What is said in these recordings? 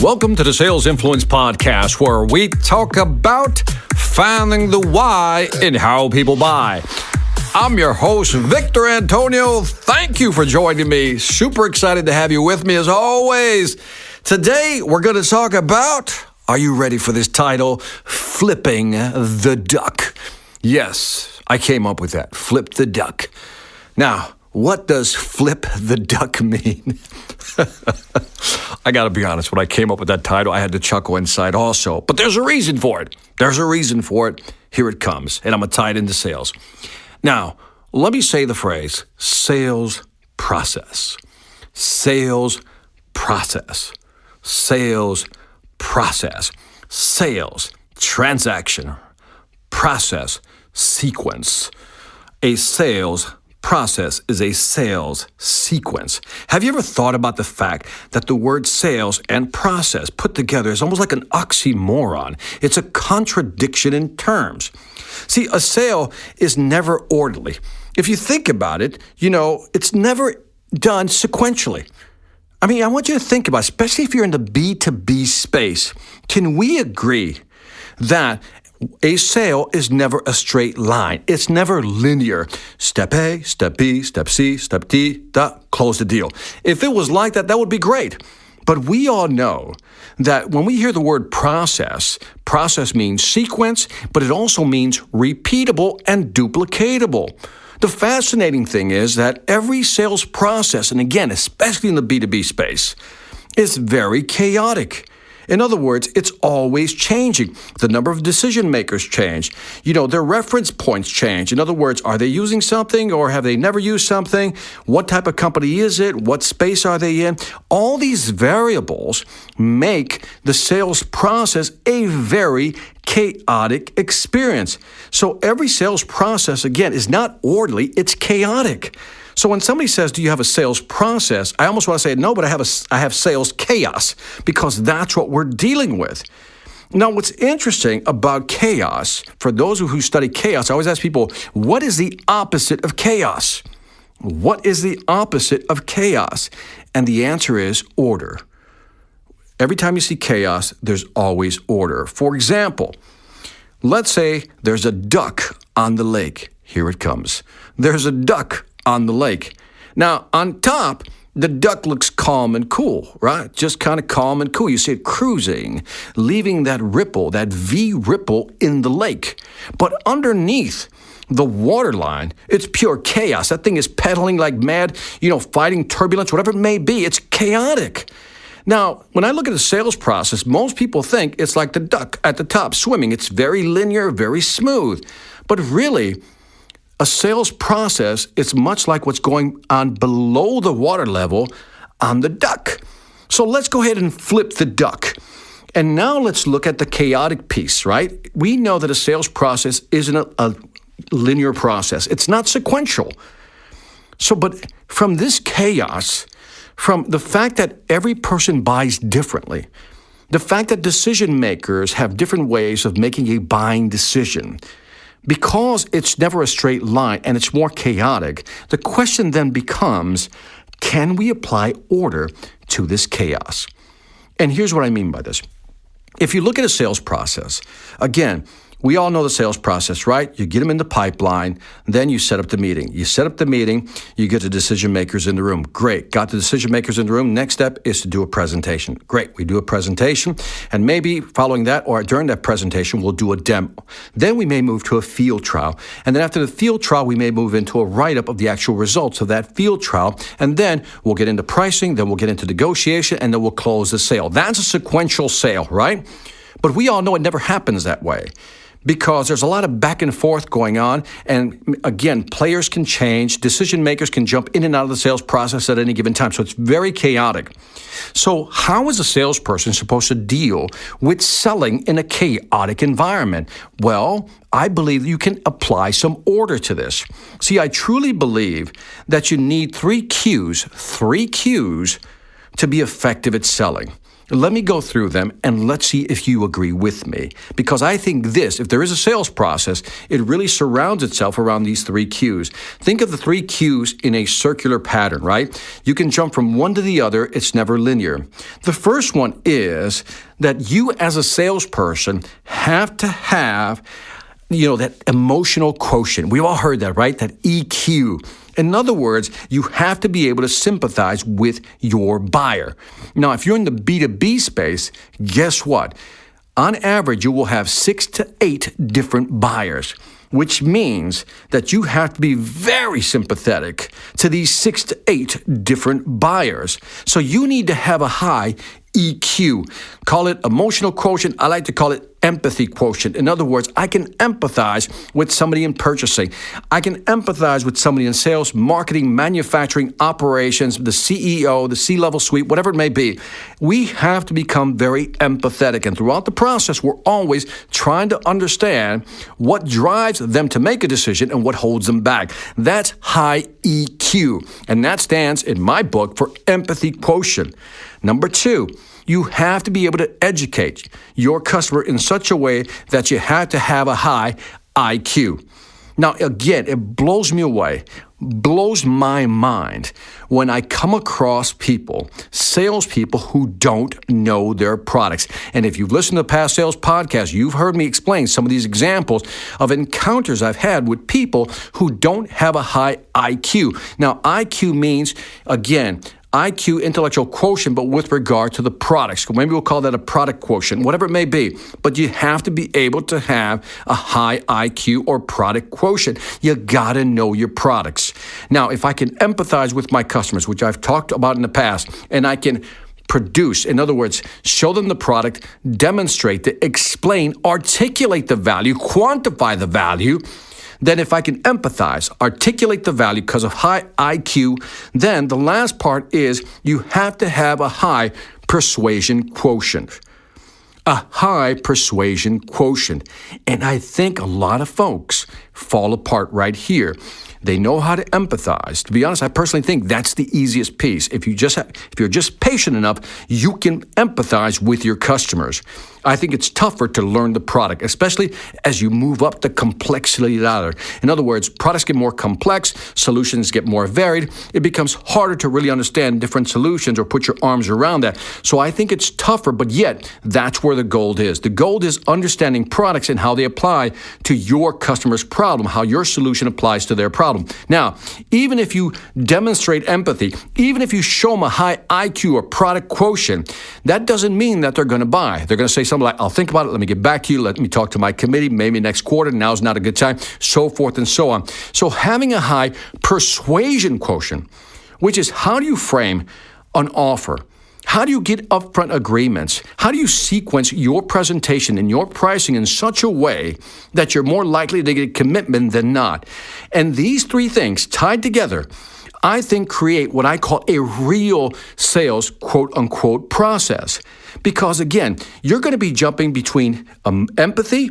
Welcome to the Sales Influence Podcast, where we talk about finding the why in how people buy. I'm your host, Victor Antonio. Thank you for joining me. Super excited to have you with me as always. Today, we're going to talk about, are you ready for this title? Flipping the Duck. Yes, I came up with that. Flip the Duck. Now, what does flip the duck mean? I got to be honest, when I came up with that title, I had to chuckle inside also. But there's a reason for it. There's a reason for it. Here it comes. And I'm going to tie it into sales. Now, let me say the phrase, sales process. Sales process. Sales process. Sales, transaction, process, sequence. A sales process is a sales sequence. Have you ever thought about the fact that the word sales and process put together is almost like an oxymoron? It's a contradiction in terms. See, a sale is never orderly. If you think about it, it's never done sequentially. I mean, I want you to think about it, especially if you're in the B2B space. Can we agree that a sale is never a straight line? It's never linear. Step A, step B, step C, step D, close the deal. If it was like that, that would be great. But we all know that when we hear the word process means sequence, but it also means repeatable and duplicatable. The fascinating thing is that every sales process, and again, especially in the B2B space, is very chaotic. In other words, it's always changing. The number of decision makers change. Their reference points change. In other words, are they using something or have they never used something? What type of company is it? What space are they in? All these variables make the sales process a very chaotic experience. So every sales process, again, is not orderly, it's chaotic. So when somebody says, do you have a sales process? I almost want to say, no, but I have sales chaos, because that's what we're dealing with. Now, what's interesting about chaos, for those who study chaos, I always ask people, what is the opposite of chaos? What is the opposite of chaos? And the answer is order. Every time you see chaos, there's always order. For example, let's say there's a duck on the lake. Here it comes. There's a duck on the lake. Now, on top, the duck looks calm and cool, right? Just kind of calm and cool. You see it cruising, leaving that ripple, that V ripple in the lake. But underneath the waterline, it's pure chaos. That thing is pedaling like mad, fighting turbulence, whatever it may be. It's chaotic. Now, when I look at the sales process, most people think it's like the duck at the top swimming. It's very linear, very smooth. But really, a sales process is much like what's going on below the water level on the duck. So let's go ahead and flip the duck. And now let's look at the chaotic piece, right? We know that a sales process isn't a linear process. It's not sequential. But from this chaos, from the fact that every person buys differently, the fact that decision makers have different ways of making a buying decision, because it's never a straight line and it's more chaotic, the question then becomes, can we apply order to this chaos? And here's what I mean by this. If you look at a sales process, again, we all know the sales process, right? You get them in the pipeline, then you set up the meeting. You set up the meeting, you get the decision makers in the room. Great, got the decision makers in the room. Next step is to do a presentation. Great, we do a presentation, and maybe following that or during that presentation, we'll do a demo. Then we may move to a field trial, and then after the field trial, we may move into a write-up of the actual results of that field trial, and then we'll get into pricing, then we'll get into negotiation, and then we'll close the sale. That's a sequential sale, right? But we all know it never happens that way, because there's a lot of back and forth going on. And again, players can change. Decision makers can jump in and out of the sales process at any given time. So it's very chaotic. So how is a salesperson supposed to deal with selling in a chaotic environment? Well, I believe you can apply some order to this. See, I truly believe that you need three cues to be effective at selling. Let me go through them and let's see if you agree with me. Because I think this, if there is a sales process, it really surrounds itself around these 3 Qs. Think of the 3 Qs in a circular pattern, right? You can jump from one to the other. It's never linear. The first one is that you as a salesperson have to have that emotional quotient. We've all heard that, right? That EQ. In other words, you have to be able to sympathize with your buyer. Now, if you're in the B2B space, guess what? On average, you will have 6 to 8 different buyers, which means that you have to be very sympathetic to these 6 to 8 different buyers. So you need to have a high EQ. Call it emotional quotient. I like to call it empathy quotient. In other words, I can empathize with somebody in purchasing. I can empathize with somebody in sales, marketing, manufacturing, operations, the CEO, the C-level suite, whatever it may be. We have to become very empathetic. And throughout the process, we're always trying to understand what drives them to make a decision and what holds them back. That's high EQ. And that stands in my book for empathy quotient. Number 2, you have to be able to educate your customer in such a way that you have to have a high IQ. Now, again, it blows me away, blows my mind when I come across people, salespeople who don't know their products. And if you've listened to past sales podcasts, you've heard me explain some of these examples of encounters I've had with people who don't have a high IQ. Now, IQ means, again, IQ, intellectual quotient, but with regard to the products. Maybe we'll call that a product quotient, whatever it may be. But you have to be able to have a high IQ or product quotient. You got to know your products. Now, if I can empathize with my customers, which I've talked about in the past, and I can produce, in other words, show them the product, demonstrate it, explain, articulate the value, quantify the value, then if I can empathize, articulate the value because of high IQ, then the last part is you have to have a high persuasion quotient. A high persuasion quotient. And I think a lot of folks fall apart right here. They know how to empathize. To be honest, I personally think that's the easiest piece. If you're just patient enough, you can empathize with your customers. I think it's tougher to learn the product, especially as you move up the complexity ladder. In other words, products get more complex, solutions get more varied. It becomes harder to really understand different solutions or put your arms around that. So I think it's tougher, but yet that's where the gold is. The gold is understanding products and how they apply to your customer's problem, how your solution applies to their problem. Now, even if you demonstrate empathy, even if you show them a high IQ or product quotient, that doesn't mean that they're going to buy. They're going to say something like, I'll think about it, let me get back to you, let me talk to my committee, maybe next quarter, now's not a good time, so forth and so on. So having a high persuasion quotient, which is how do you frame an offer? How do you get upfront agreements? How do you sequence your presentation and your pricing in such a way that you're more likely to get commitment than not? And these 3 things tied together, I think create what I call a real sales quote-unquote process. Because again, you're going to be jumping between empathy,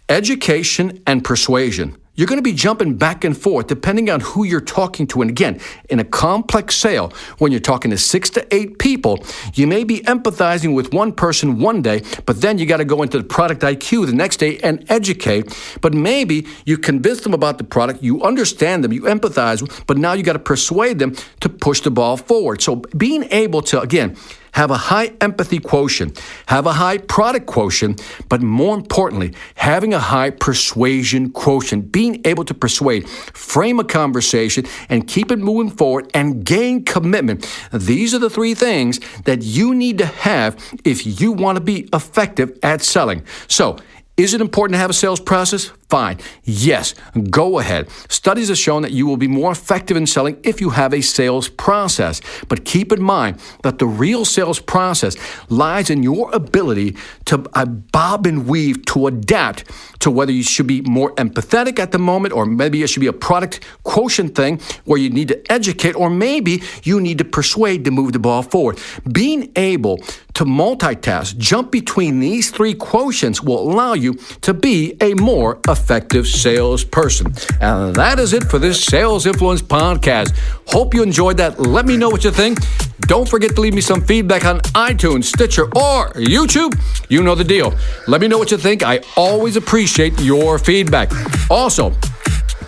education, and persuasion. You're going to be jumping back and forth depending on who you're talking to. And again, in a complex sale, when you're talking to 6 to 8 people, you may be empathizing with one person one day, but then you got to go into the product IQ the next day and educate. But maybe you convince them about the product, you understand them, you empathize, but now you got to persuade them to push the ball forward. So being able to, again, have a high empathy quotient, have a high product quotient, but more importantly, having a high persuasion quotient, being able to persuade, frame a conversation, and keep it moving forward and gain commitment. These are the 3 things that you need to have if you want to be effective at selling. So, is it important to have a sales process? Fine. Yes, go ahead. Studies have shown that you will be more effective in selling if you have a sales process. But keep in mind that the real sales process lies in your ability to bob and weave, to adapt to whether you should be more empathetic at the moment, or maybe it should be a product quotient thing where you need to educate, or maybe you need to persuade to move the ball forward. Being able to multitask, jump between these 3 quotients will allow you to be a more effective effective salesperson. And that is it for this Sales Influence podcast. Hope you enjoyed that. Let me know what you think. Don't forget to leave me some feedback on iTunes, Stitcher, or YouTube. You know the deal. Let me know what you think. I always appreciate your feedback. Also,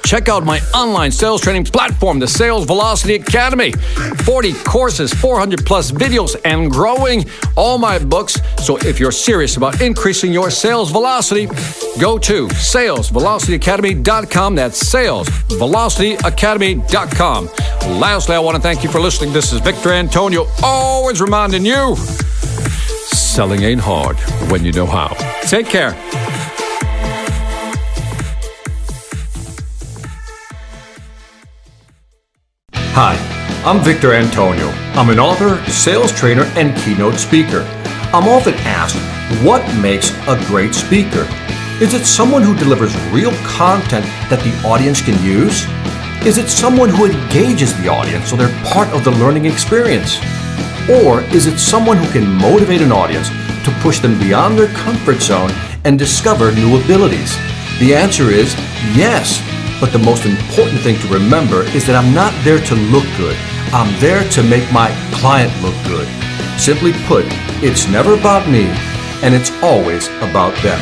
check out my online sales training platform, the Sales Velocity Academy. 40 courses, 400 plus videos, and growing. All my books. So if you're serious about increasing your sales velocity, go to salesvelocityacademy.com. That's salesvelocityacademy.com. Lastly, I want to thank you for listening. This is Victor Antonio, always reminding you, selling ain't hard when you know how. Take care. Hi, I'm Victor Antonio. I'm an author, sales trainer, and keynote speaker. I'm often asked, what makes a great speaker? Is it someone who delivers real content that the audience can use? Is it someone who engages the audience so they're part of the learning experience? Or is it someone who can motivate an audience to push them beyond their comfort zone and discover new abilities? The answer is yes. But the most important thing to remember is that I'm not there to look good. I'm there to make my client look good. Simply put, it's never about me, and it's always about them.